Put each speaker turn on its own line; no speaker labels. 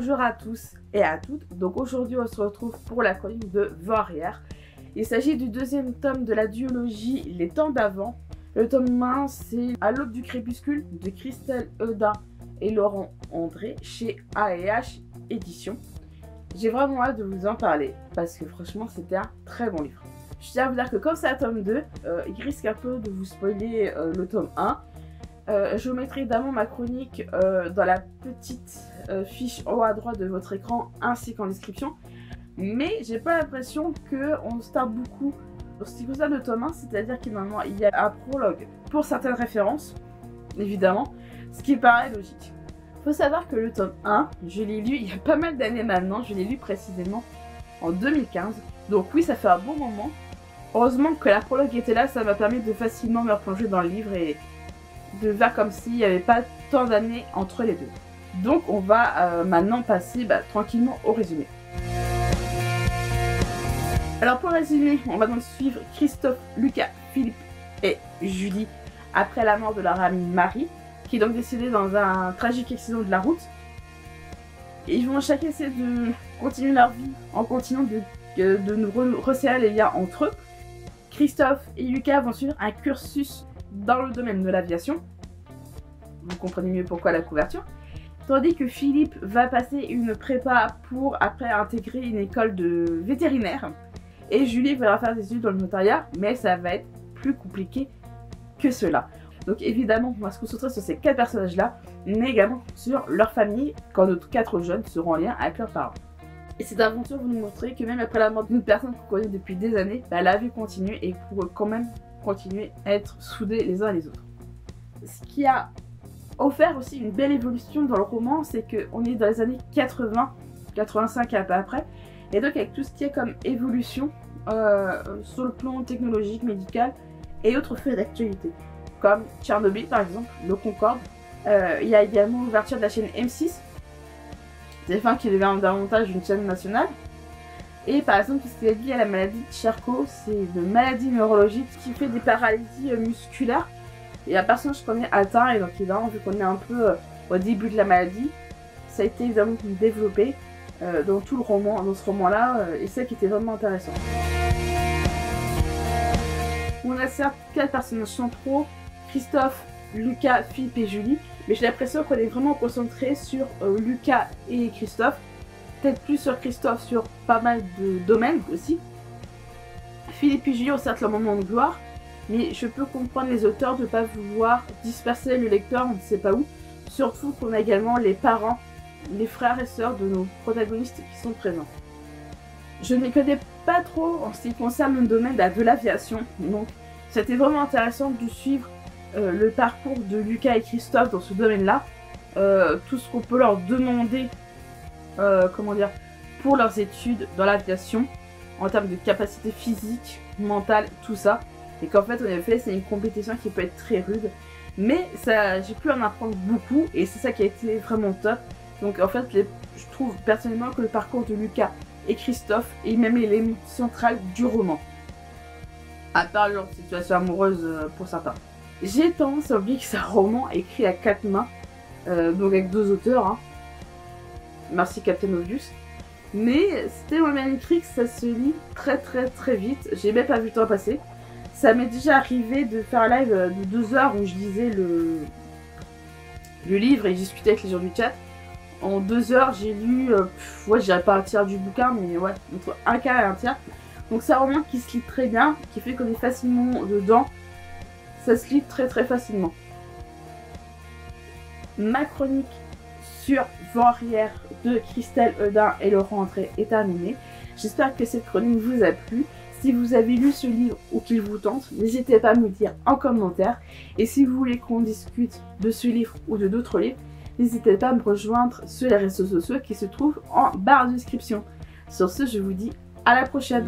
Bonjour à tous et à toutes. Donc aujourd'hui on se retrouve pour la chronique de Vent arrière. Il s'agit du deuxième tome de la duologie Les Temps d'avant. Le tome 1 c'est À l'aube du crépuscule de Christelle Eudin et Laurent André chez A&H Éditions. J'ai vraiment hâte de vous en parler parce que franchement c'était un très bon livre. Je tiens à vous dire que comme c'est un tome 2, il risque un peu de vous spoiler le tome 1. Je vous mettrai évidemment ma chronique dans la petite fiche en haut à droite de votre écran ainsi qu'en description. Mais j'ai pas l'impression qu'on se tarde beaucoup en ce qui concerne le tome 1, c'est-à-dire qu'il y a un prologue pour certaines références, évidemment, ce qui paraît logique. Faut savoir que le tome 1, je l'ai lu il y a pas mal d'années maintenant, je l'ai lu précisément en 2015. Donc oui, ça fait un bon moment. Heureusement que la prologue était là, ça m'a permis de facilement me replonger dans le livre et de faire comme s'il n'y avait pas tant d'années entre les deux. Donc on va maintenant passer tranquillement au résumé. Alors pour résumer, on va donc suivre Christophe, Lucas, Philippe et Julie après la mort de leur amie Marie, qui est donc décédée dans un tragique accident de la route. Et ils vont chacun essayer de continuer leur vie en continuant de nous resserrer les liens entre eux. Christophe et Lucas vont suivre un cursus dans le domaine de l'aviation. Vous comprenez mieux pourquoi la couverture. Tandis que Philippe va passer une prépa pour après intégrer une école de vétérinaire. Et Julie va faire des études dans le notariat, mais ça va être plus compliqué que cela. Donc évidemment, on va se concentrer sur ces 4 personnages-là, mais également sur leur famille, quand nos 4 jeunes seront en lien avec leurs parents. Et cette aventure va nous montrer que même après la mort d'une personne qu'on connaît depuis des années, la vie continue et pour quand même continuer à être soudés les uns et les autres. Ce qui a offert aussi une belle évolution dans le roman, c'est qu'on est dans les années 80, 85 à peu près, et donc avec tout ce qui est comme évolution sur le plan technologique, médical et autres faits d'actualité, comme Tchernobyl par exemple, le Concorde. Il y a également l'ouverture de la chaîne M6, TF1 qui devient davantage une chaîne nationale. Et par exemple, tout ce qui est lié à la maladie de Charcot, c'est une maladie neurologique qui fait des paralysies musculaires. Et la personne je connais atteint, et donc évidemment, vu qu'on est un peu au début de la maladie, ça a été évidemment développé dans tout le roman, dans ce roman-là, et c'est ça qui était vraiment intéressant. On a certes 4 personnages centraux, Christophe, Lucas, Philippe et Julie, mais j'ai l'impression qu'on est vraiment concentré sur Lucas et Christophe. Peut-être plus sur Christophe, sur pas mal de domaines aussi. Philippe et Julie ont certes leur moment de gloire, mais je peux comprendre les auteurs de ne pas vouloir disperser le lecteur, on ne sait pas où. Surtout qu'on a également les parents, les frères et sœurs de nos protagonistes qui sont présents. Je ne les connais pas trop en ce qui concerne le domaine de l'aviation, donc c'était vraiment intéressant de suivre le parcours de Lucas et Christophe dans ce domaine-là. Tout ce qu'on peut leur demander pour leurs études dans l'aviation, en termes de capacité physique, mentale, tout ça. Et qu'en fait, en effet, c'est une compétition qui peut être très rude. Mais j'ai pu en apprendre beaucoup et c'est ça qui a été vraiment top. Donc en fait, je trouve personnellement que le parcours de Lucas et Christophe est même l'élément central du roman. À part leur situation amoureuse pour certains. J'ai tendance à oublier que c'est un roman écrit à 4 mains, donc avec 2 auteurs. Hein. Merci Captain Obvious. Mais c'était tellement bien écrit que ça se lit très vite. J'ai même pas vu le temps passer. Ça m'est déjà arrivé de faire un live de 2 heures où je lisais le livre et je discutais avec les gens du chat. En 2 heures, j'ai lu, j'irais pas un tiers du bouquin, mais ouais, entre un quart et un tiers. Donc c'est un roman qui se lit très bien, qui fait qu'on est facilement dedans. Ça se lit très facilement. Ma chronique sur Vent arrière de Christelle Eudin et Laurent André est terminée. J'espère que cette chronique vous a plu. Si vous avez lu ce livre ou qu'il vous tente, n'hésitez pas à me le dire en commentaire. Et si vous voulez qu'on discute de ce livre ou de d'autres livres, n'hésitez pas à me rejoindre sur les réseaux sociaux qui se trouvent en barre de description. Sur ce, je vous dis à la prochaine.